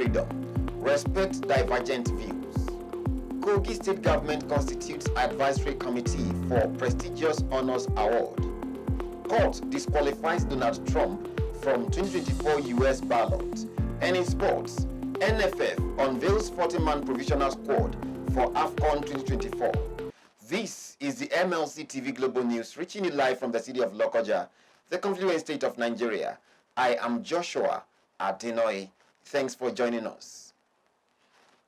freedom. Respect divergent views. Kogi State Government constitutes advisory committee for prestigious honors award. Court disqualifies Donald Trump from 2024 US ballot. And in sports, NFF unveils 40-man provisional squad for AFCON 2024. This is the MLC TV Global News, reaching you live from the city of Ikeja, the confluent state of Nigeria. I am Joshua Adenoy. Thanks for joining us.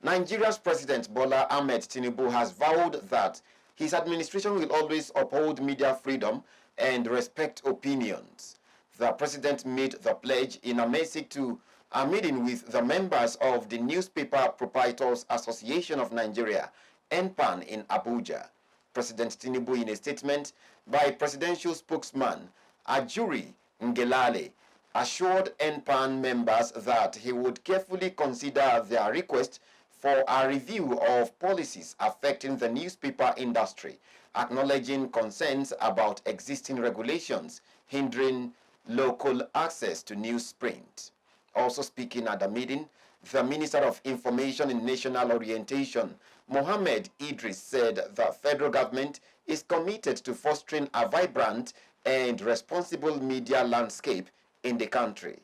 Nigeria's President Bola Ahmed Tinubu has vowed that his administration will always uphold media freedom and respect opinions. The president made the pledge in a message to a meeting with the members of the Newspaper Proprietors Association of Nigeria, NPAN, in Abuja. President Tinubu, in a statement by presidential spokesman Ajuri Ngelale, assured NPAN members that he would carefully consider their request for a review of policies affecting the newspaper industry, acknowledging concerns about existing regulations hindering local access to newsprint. Also speaking at the meeting, the Minister of Information and National Orientation, Mohammed Idris, said the federal government is committed to fostering a vibrant and responsible media landscape in the country.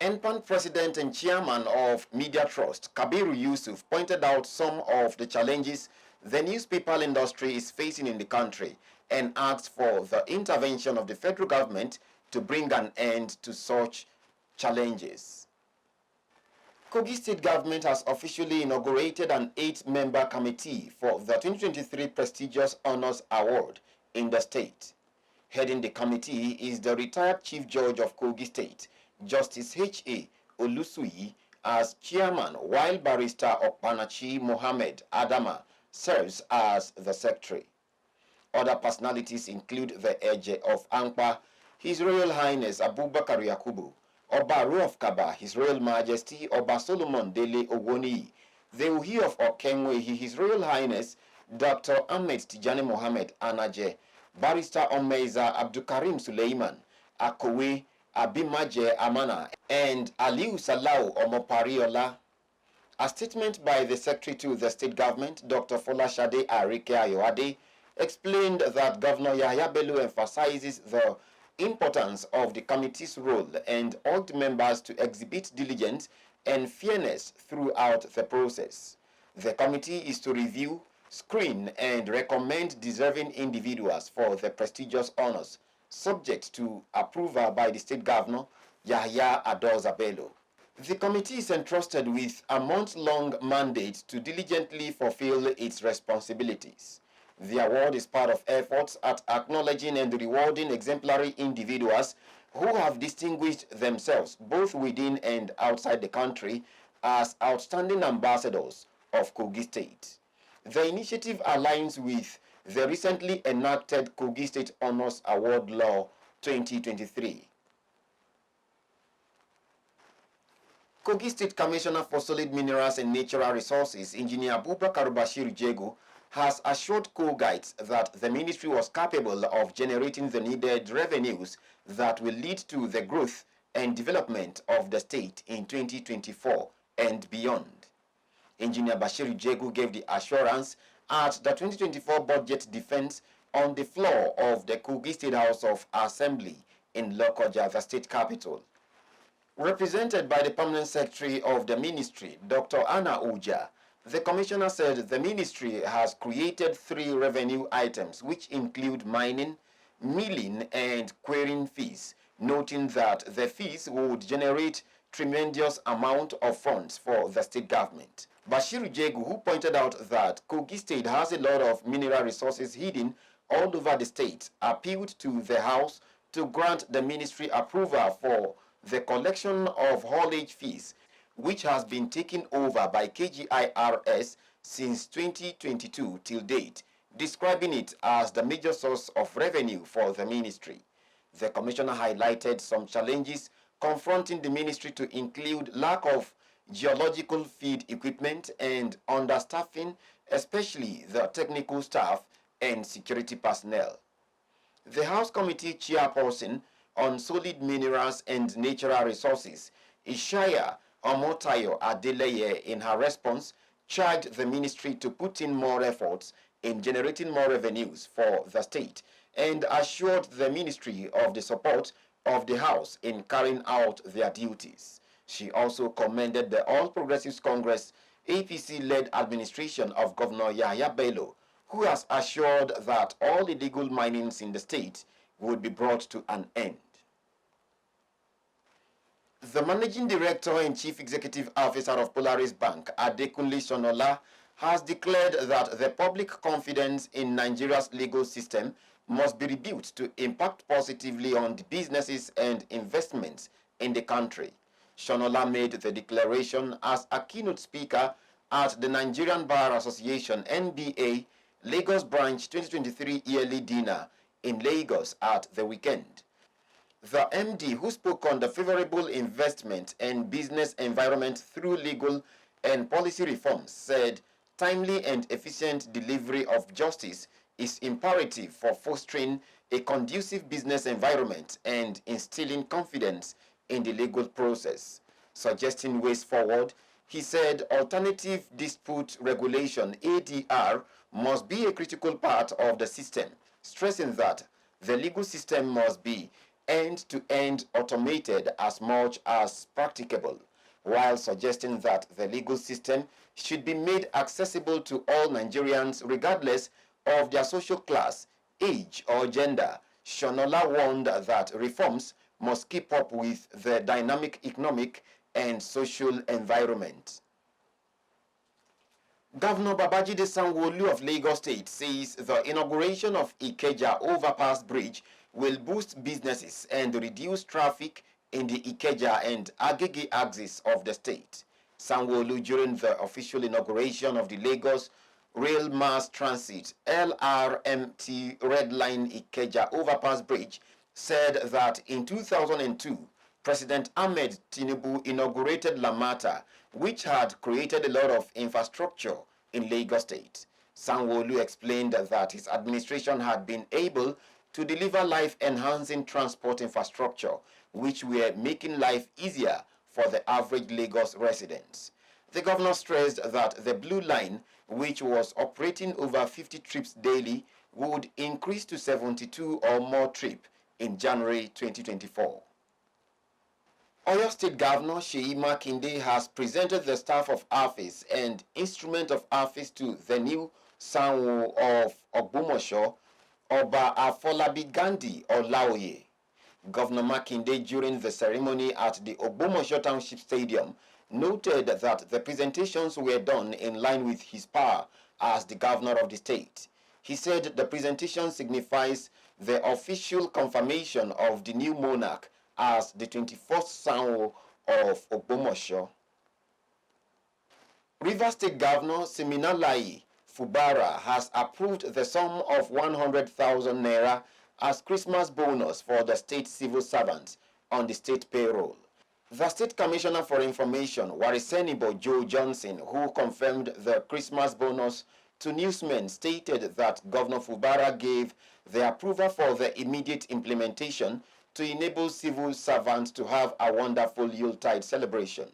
NPAN President and Chairman of Media Trust, Kabiru Yusuf, pointed out some of the challenges the newspaper industry is facing in the country and asked for the intervention of the federal government to bring an end to such challenges. Kogi State Government has officially inaugurated an 8-member committee for the 2023 prestigious Honors Award in the state. Heading the committee is the retired Chief Judge of Kogi State, Justice H.A. Olusui, as chairman, while Barrister Okpanachi Mohammed Adama serves as the secretary. Other personalities include the Eje of Ankpa, His Royal Highness Abubakar Yakubu, Oba Ru of Kaba, His Royal Majesty Oba Solomon Dele Ogoni, the Uhi of Okenwe, His Royal Highness Dr. Ahmed Tijani Mohammed Anaje, Barrister Omeza Abdukarim Suleiman, Akowe Abimaje Amana, and Aliu Salau Omopariola. A statement by the Secretary to the State Government, Dr. Folashade Arike Ayoade, explained that Governor Yahya Bello emphasizes the importance of the committee's role and urged members to exhibit diligence and fairness throughout the process. The committee is to review, screen, and recommend deserving individuals for the prestigious honors, subject to approval by the State Governor, Yahya Adoza Bello. The committee is entrusted with a month-long mandate to diligently fulfill its responsibilities. The award is part of efforts at acknowledging and rewarding exemplary individuals who have distinguished themselves both within and outside the country as outstanding ambassadors of Kogi State. The initiative aligns with the recently enacted Kogi State Honors Award Law 2023. Kogi State Commissioner for Solid Minerals and Natural Resources, Engineer Abubakar Bashir Jego, has assured Kogites that the ministry was capable of generating the needed revenues that will lead to the growth and development of the state in 2024 and beyond. Engineer Bashir Jego gave the assurance at the 2024 budget defense on the floor of the Kogi State House of Assembly in Ikeja, the state capital. Represented by the Permanent Secretary of the Ministry, Dr. Anna Uja, the Commissioner said the Ministry has created 3 revenue items which include mining, milling, and quarrying fees, noting that the fees would generate tremendous amount of funds for the state government. Bashir Jegu, who pointed out that Kogi State has a lot of mineral resources hidden all over the state, appealed to the House to grant the Ministry approval for the collection of haulage fees, which has been taken over by KGIRS since 2022 till date, describing it as the major source of revenue for the ministry. The commissioner highlighted some challenges confronting the ministry to include lack of geological feed equipment and understaffing, especially the technical staff and security personnel. The House Committee Chairperson on Solid Minerals and Natural Resources, Ishaya Omotayo Adeleye, in her response, charged the ministry to put in more efforts in generating more revenues for the state and assured the ministry of the support of the House in carrying out their duties. She also commended the All Progressives Congress APC-led administration of Governor Yahya Bello, who has assured that all illegal minings in the state would be brought to an end. The Managing Director and Chief Executive Officer of Polaris Bank, Adekunle Sonola, has declared that the public confidence in Nigeria's legal system must be rebuilt to impact positively on the businesses and investments in the country. Sonola made the declaration as a keynote speaker at the Nigerian Bar Association NBA Lagos Branch 2023 yearly dinner in Lagos at the weekend. The MD, who spoke on the favorable investment and business environment through legal and policy reforms, said timely and efficient delivery of justice is imperative for fostering a conducive business environment and instilling confidence in the legal process. Suggesting ways forward, he said alternative dispute regulation (ADR) must be a critical part of the system, stressing that the legal system must be end-to-end automated as much as practicable, while suggesting that the legal system should be made accessible to all Nigerians regardless of their social class, age, or gender. Sonola warned that reforms must keep up with the dynamic economic and social environment. Governor Babajide Sanwo-Olu of Lagos State says the inauguration of Ikeja Overpass Bridge will boost businesses and reduce traffic in the Ikeja and Agege axis of the state. Sanwo-Olu, during the official inauguration of the Lagos Rail Mass Transit LRMT Red Line Ikeja Overpass Bridge, said that in 2002, President Ahmed Tinubu inaugurated Lamata, which had created a lot of infrastructure in Lagos State. Sanwo-Olu explained that his administration had been able to deliver life-enhancing transport infrastructure, which were making life easier for the average Lagos residents. The governor stressed that the Blue Line, which was operating over 50 trips daily, would increase to 72 or more trips in January 2024. Oyo State Governor Makinde has presented the staff of office and instrument of office to the new Soun of Ogbomoso, Oba Afolabi Gandhi Olaoye. Governor Makinde, during the ceremony at the Ogbomoso Township Stadium, noted that the presentations were done in line with his power as the governor of the state. He said the presentation signifies the official confirmation of the new monarch as the 21st Soun of Ogbomoso. Rivers State Governor Siminalayi Fubara has approved the sum of 100,000 naira as Christmas bonus for the state civil servants on the state payroll. The State Commissioner for Information, Warisenibo Joe Johnson, who confirmed the Christmas bonus to newsmen, stated that Governor Fubara gave the approval for the immediate implementation to enable civil servants to have a wonderful Yuletide celebration.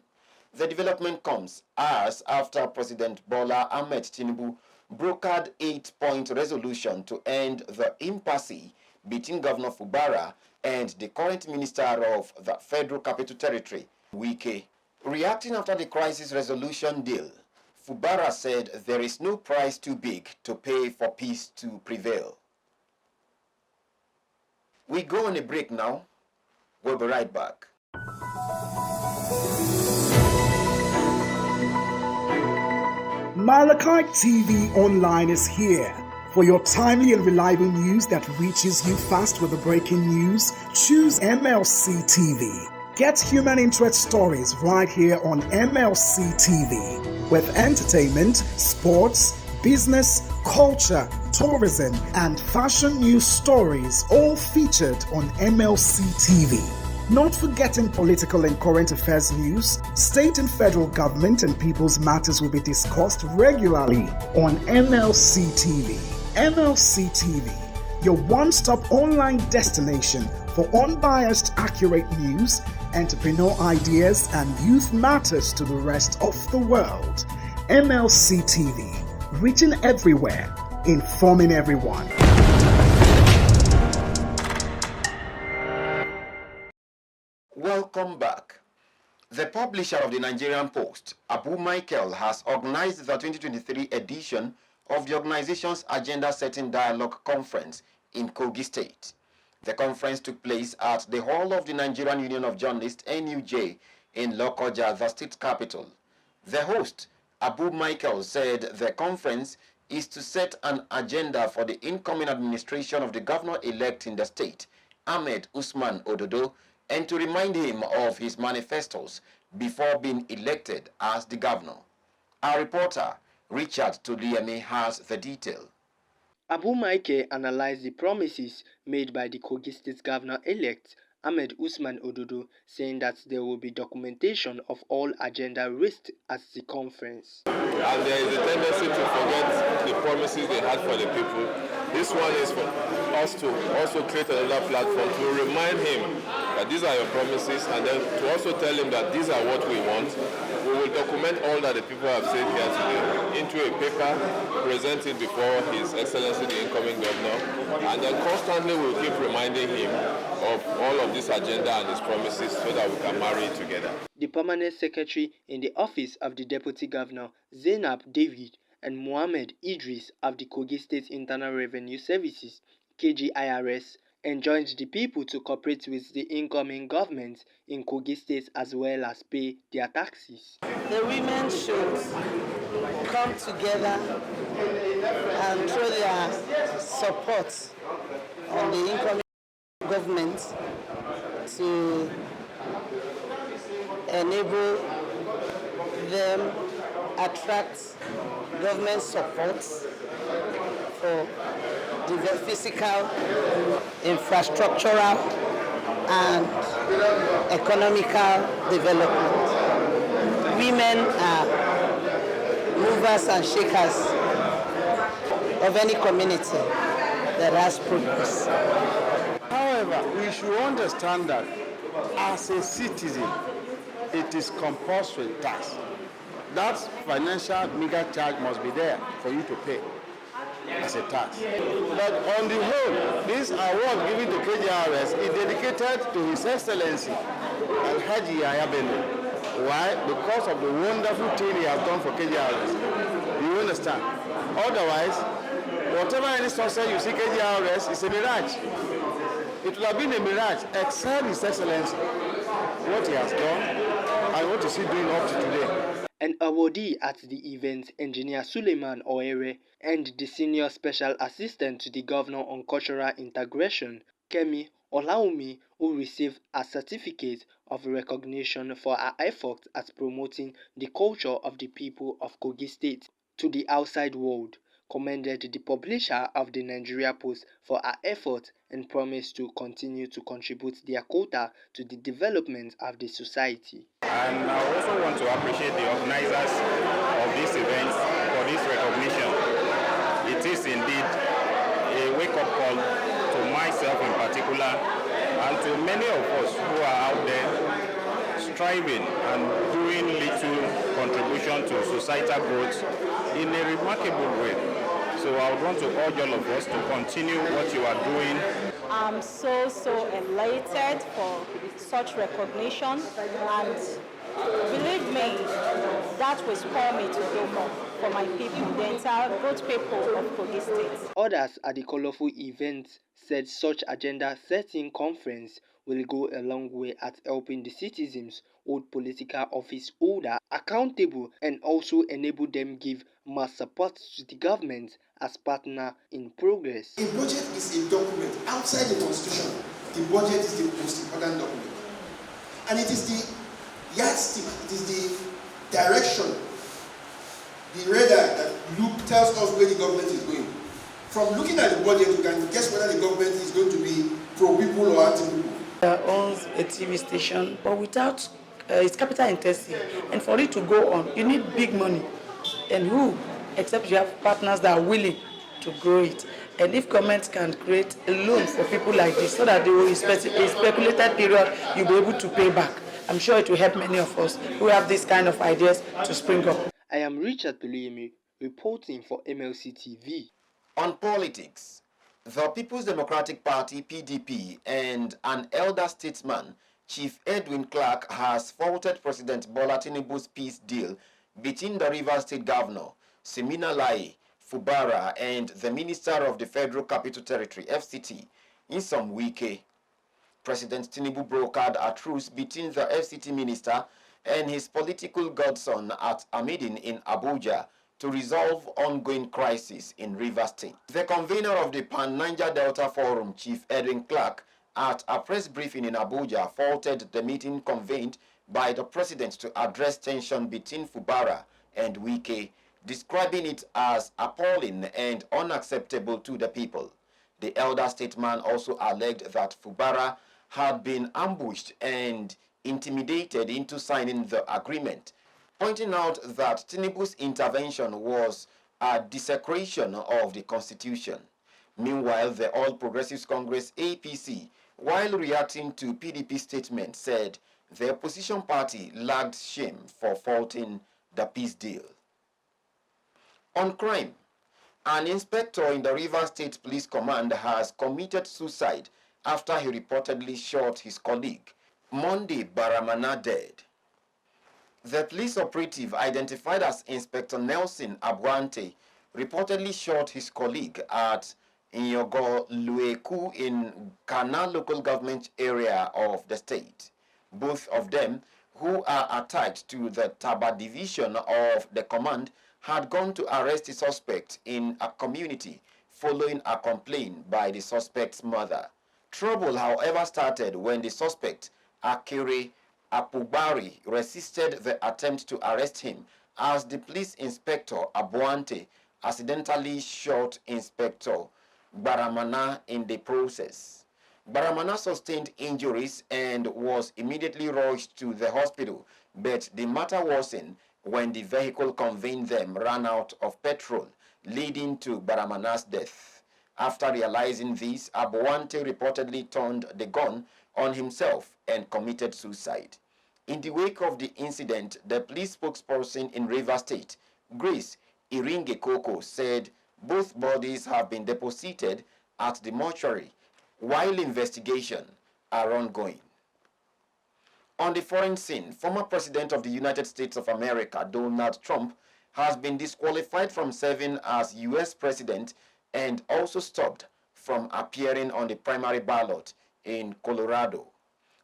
The development comes as after President Bola Ahmed Tinubu brokered 8-point resolution to end the impasse between Governor Fubara and the current Minister of the Federal Capital Territory, Wike. Reacting after the crisis resolution deal, Fubara said there is no price too big to pay for peace to prevail. We go on a break now. We'll be right back. Malachi TV Online is here. For your timely and reliable news that reaches you fast with the breaking news, choose MLC TV. Get human interest stories right here on MLC TV with entertainment, sports, business, culture, tourism, and fashion news stories all featured on MLC TV. Not forgetting political and current affairs news, state and federal government and people's matters will be discussed regularly on MLC TV. MLC TV, your one-stop online destination for unbiased, accurate news, entrepreneur ideas, and youth matters to the rest of the world. MLC TV, reaching everywhere, informing everyone. Welcome back. The publisher of the Nigerian Post, Abu Michael, has organized the 2023 edition of the organization's Agenda Setting Dialogue Conference in Kogi State. The conference took place at the Hall of the Nigerian Union of Journalists, NUJ, in Lokoja, the state capital. The host, Abu Michael, said the conference is to set an agenda for the incoming administration of the governor-elect in the state, Ahmed Usman Ododo, and to remind him of his manifestos before being elected as the governor. Our reporter, Richard Tuliemi, has the detail. Abu Michael analyzed the promises made by the Kogi State Governor-elect, Ahmed Usman Ododo, saying that there will be documentation of all agenda raised at the conference. And there is a tendency to forget the promises they had for the people. This one is for us to also create another platform to remind him that these are your promises, and then to also tell him that these are what we want. We will document all that the people have said here today into a paper, present it before His Excellency the incoming governor, and then constantly we'll keep reminding him of all of this agenda and his promises so that we can marry it together. The permanent secretary in the office of the deputy governor, Zainab David, and Mohammed Idris of the Kogi State Internal Revenue Services, KGIRS, enjoined the people to cooperate with the incoming government in Kogi State as well as pay their taxes. The women should come together and throw their support on the incoming government to enable them attract government support for the physical, infrastructural, and economical development. Women are movers and shakers of any community that has progress. However, we should understand that as a citizen, it is compulsory tax. That financial mega charge must be there for you to pay as a tax. But on the whole, this award given to KGRS is dedicated to His Excellency Alhaji Yahya Bello. Why? Because of the wonderful thing he has done for KGRS. You understand? Otherwise, whatever any success you see KGRS is a mirage. It would have been a mirage except His Excellency, what he has done and what is he doing up to today. An awardee at the event, Engineer Suleiman Oere, and the Senior Special Assistant to the Governor on Cultural Integration, Kemi Olaumi, who received a certificate of recognition for her efforts at promoting the culture of the people of Kogi State to the outside world, commended the publisher of the Nigeria Post for her efforts and promised to continue to contribute their quota to the development of the society. And I also want to appreciate the organizers of this event for this recognition. It is indeed a wake-up call to myself in particular and to many of us who are out there striving and doing little contribution to societal growth in a remarkable way. So I would want to urge all of us to continue what you are doing. I'm so elated for such recognition, and believe me, that will spur me to do more for my people, the entire good people of Kogi State. Others at the colorful event said such agenda-setting conference will go a long way at helping the citizens hold political office holder accountable and also enable them give more support to the government as partner in progress. A budget is a document outside the constitution. The budget is the most important document. And it is the yardstick, it is the direction, the radar that tells us where the government is going. From looking at the budget, you can guess whether the government is going to be pro-people or anti-people. Owns a TV station, but without it's capital intensive, and for it to go on, you need big money. And who, except you have partners that are willing to grow it. And if government can create a loan for people like this so that they will, in a speculated period, you'll be able to pay back, I'm sure it will help many of us who have this kind of ideas to spring up. I am Richard Peluyemi, reporting for MLC TV. On politics, the People's Democratic Party (PDP) and an elder statesman, Chief Edwin Clark, has faulted President Bola Tinubu's peace deal between the Rivers State Governor, Siminalayi Fubara, and the Minister of the Federal Capital Territory (FCT), Nyesom Wike. President Tinubu brokered a truce between the FCT minister and his political godson at a meeting in Abuja to resolve ongoing crisis in Rivers State. The convener of the Pan-Niger Delta Forum, Chief Edwin Clark, at a press briefing in Abuja, faulted the meeting convened by the president to address tension between Fubara and Wike, describing it as appalling and unacceptable to the people. The elder statesman also alleged that Fubara had been ambushed and intimidated into signing the agreement, pointing out that Tinubu's intervention was a desecration of the constitution. Meanwhile, the All Progressives Congress (APC), while reacting to PDP's statement, said the opposition party lacked shame for faulting the peace deal. On crime, an inspector in the Rivers State Police Command has committed suicide after he reportedly shot his colleague. Monday, Baramana dead. The police operative, identified as Inspector Nelson Abwante, reportedly shot his colleague at Nyogo Lueku in Kana local government area of the state. Both of them, who are attached to the Taba division of the command, had gone to arrest the suspect in a community following a complaint by the suspect's mother. Trouble, however, started when the suspect, Akere Apubari, resisted the attempt to arrest him as the police inspector Abuante accidentally shot Inspector Baramana in the process. Baramana sustained injuries and was immediately rushed to the hospital, but the matter worsened when the vehicle conveying them ran out of petrol, leading to Baramana's death. After realizing this, Abuante reportedly turned the gun on himself and committed suicide. In the wake of the incident, the police spokesperson in Rivers State, Grace Iringe Koko, said both bodies have been deposited at the mortuary while investigations are ongoing. On the foreign scene, former President of the United States of America, Donald Trump, has been disqualified from serving as U.S. President and also stopped from appearing on the primary ballot in Colorado.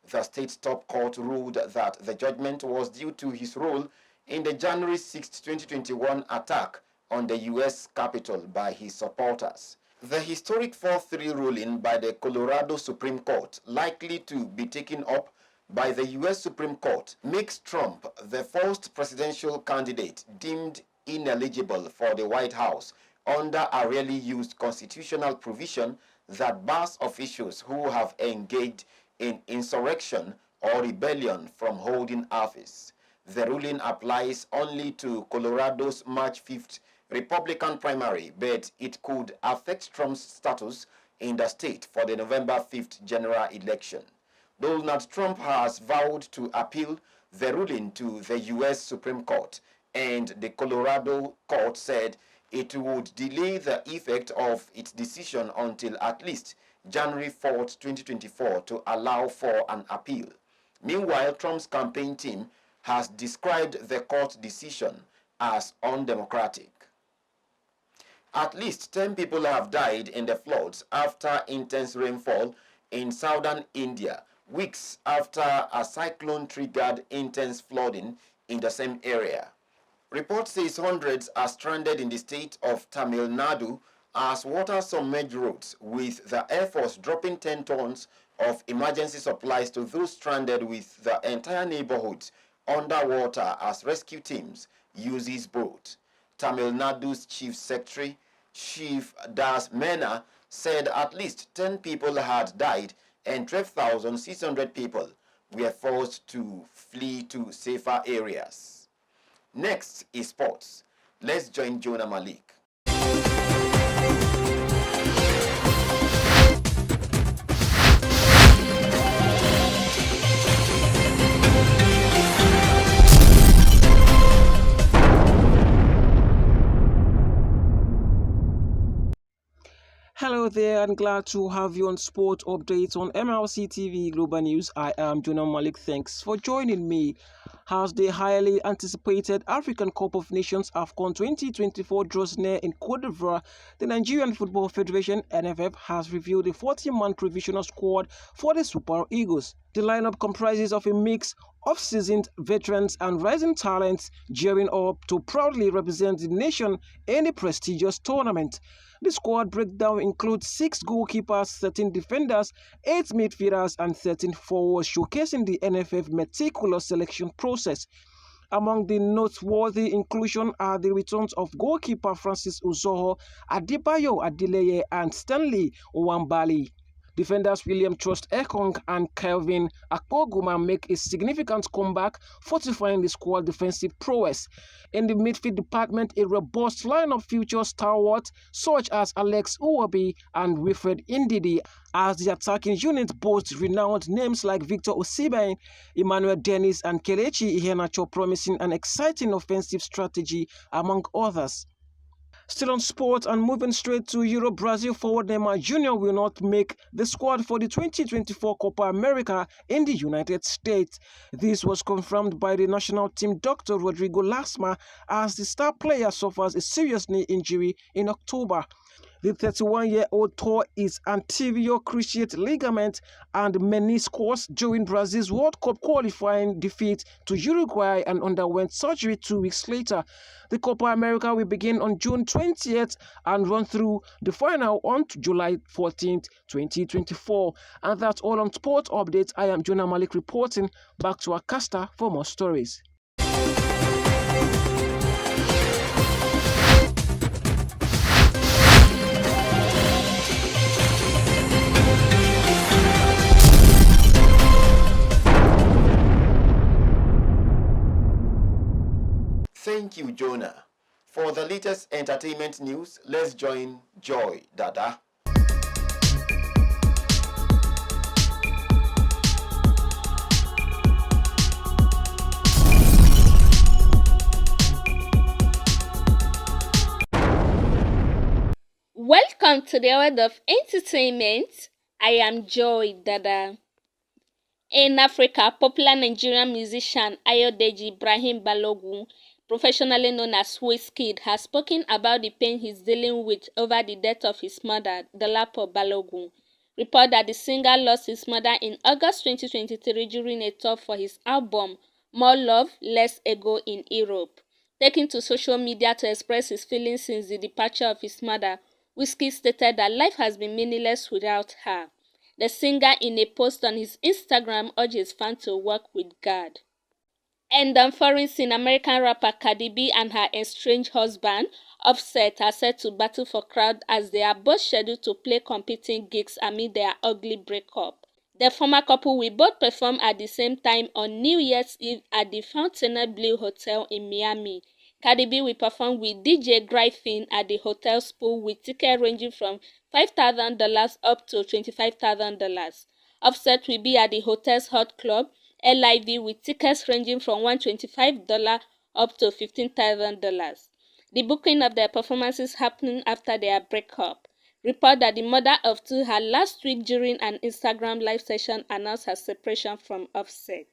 The state's top court ruled that the judgment was due to his role in the January 6, 2021 attack on the U.S. Capitol by his supporters. The historic 4-3 ruling by the Colorado Supreme Court, likely to be taken up by the U.S. Supreme Court, makes Trump the first presidential candidate deemed ineligible for the White House under a rarely used constitutional provision that bars officials who have engaged in insurrection or rebellion from holding office. The ruling applies only to Colorado's March 5th Republican primary, but it could affect Trump's status in the state for the November 5th general election. Donald Trump has vowed to appeal the ruling to the U.S. Supreme Court, and the Colorado court said it would delay the effect of its decision until at least January 4th, 2024 to allow for an appeal. Meanwhile, Trump's campaign team has described the court decision as undemocratic. At least 10 people have died in the floods after intense rainfall in southern India, weeks after a cyclone triggered intense flooding in the same area. Report says hundreds are stranded in the state of Tamil Nadu as water submerged roads, with the Air Force dropping 10 tons of emergency supplies to those stranded, with the entire neighborhoods underwater as rescue teams use his boat. Tamil Nadu's Chief Secretary, Chief Das Mena, said at least 10 people had died and 12,600 people were forced to flee to safer areas. Next is sports. Let's join Jonah Malik. Hello there, and glad to have you on Sport Updates on MLC TV Global News. I am Jonah Malik. Thanks for joining me. As the highly anticipated African Cup of Nations AFCON 2024 draws near in Cote d'Ivoire, the Nigerian Football Federation (NFF) has revealed a 40-man provisional squad for the Super Eagles. The lineup comprises of a mix of seasoned veterans and rising talents gearing up to proudly represent the nation in the prestigious tournament. The squad breakdown includes 6 goalkeepers, 13 defenders, 8 midfielders, and 13 forwards, showcasing the NFF meticulous selection process. Among the noteworthy inclusion are the returns of goalkeeper Francis Uzoho, Adebayo Adeleye, and Stanley Nwambali. Defenders William Trust Ekong and Kelvin Akpoguma make a significant comeback, fortifying the squad defensive prowess. In the midfield department, a robust lineup features stalwarts such as Alex Uwobi and Wilfred Ndidi, as the attacking unit boasts renowned names like Victor Osimhen, Emmanuel Dennis, and Kelechi Iheanacho, promising an exciting offensive strategy among others. Still on sport and moving straight to Europe, Brazil forward Neymar Jr. will not make the squad for the 2024 Copa América in the United States. This was confirmed by the national team Dr. Rodrigo Lasma as the star player suffers a serious knee injury in October. The 31-year-old tore his anterior cruciate ligament and meniscus during Brazil's World Cup qualifying defeat to Uruguay and underwent surgery 2 weeks later. The Copa América will begin on June 20th and run through the final on July 14th, 2024. And that's all on Sport Updates. I am Jonah Malik reporting. Back to Akasta for more stories. Thank you, Jonah. For the latest entertainment news, let's join Joy Dada. Welcome to the world of entertainment. I am Joy Dada. In Africa, popular Nigerian musician Ayodeji Ibrahim Balogun, professionally known as Wizkid, has spoken about the pain he's dealing with over the death of his mother, Dolapo Balogun. Report that the singer lost his mother in August 2023 during a tour for his album More Love, Less Ego in Europe. Taking to social media to express his feelings since the departure of his mother, Wizkid stated that life has been meaningless without her. The singer, in a post on his Instagram, urged his fans to work with God. And on foreign scene, American rapper Cardi B and her estranged husband, Offset, are set to battle for crowd as they are both scheduled to play competing gigs amid their ugly breakup. The former couple will both perform at the same time on New Year's Eve at the Fontainebleau Hotel in Miami. Cardi B will perform with DJ Griffin at the hotel's pool with tickets ranging from $5,000 up to $25,000. Offset will be at the hotel's Hot Club, LIV, with tickets ranging from $125 up to $15,000. The booking of their performances happening after their breakup. Report that the mother of two had last week during an Instagram live session announced her separation from Offset.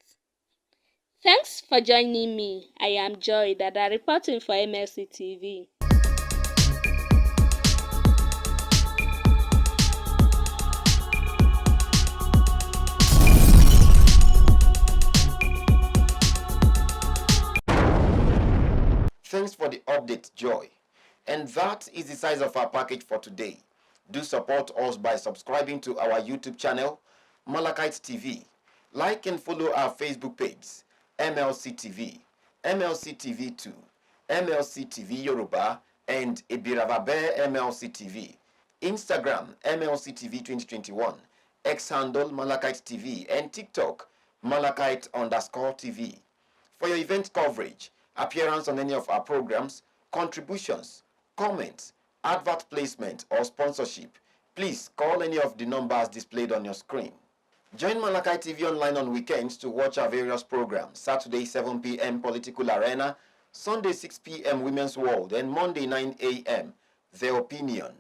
Thanks for joining me. I am Joy Dada reporting for MLC TV. Thanks for the update, Joy. And that is the size of our package for today. Do support us by subscribing to our YouTube channel, Malachite TV. Like and follow our Facebook page, MLC TV, MLC TV 2, MLC TV Yoruba, and Ebiravabe MLC TV. Instagram, MLC TV 2021, X handle Malachite TV, and TikTok, Malachite_TV. For your event coverage, appearance on any of our programs, contributions, comments, advert placement, or sponsorship, please call any of the numbers displayed on your screen. Join Malachite TV online on weekends to watch our various programs. Saturday 7 p.m. Political Arena, Sunday 6 p.m. Women's World, and Monday 9 a.m. The Opinion.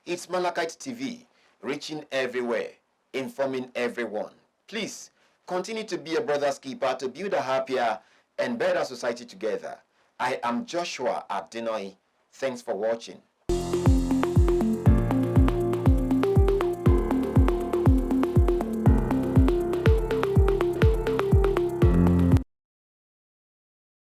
It's Malachite TV, reaching everywhere, informing everyone. Please, continue to be a brother's keeper to build a happier and better society together. I am Joshua Abdinoi. Thanks for watching.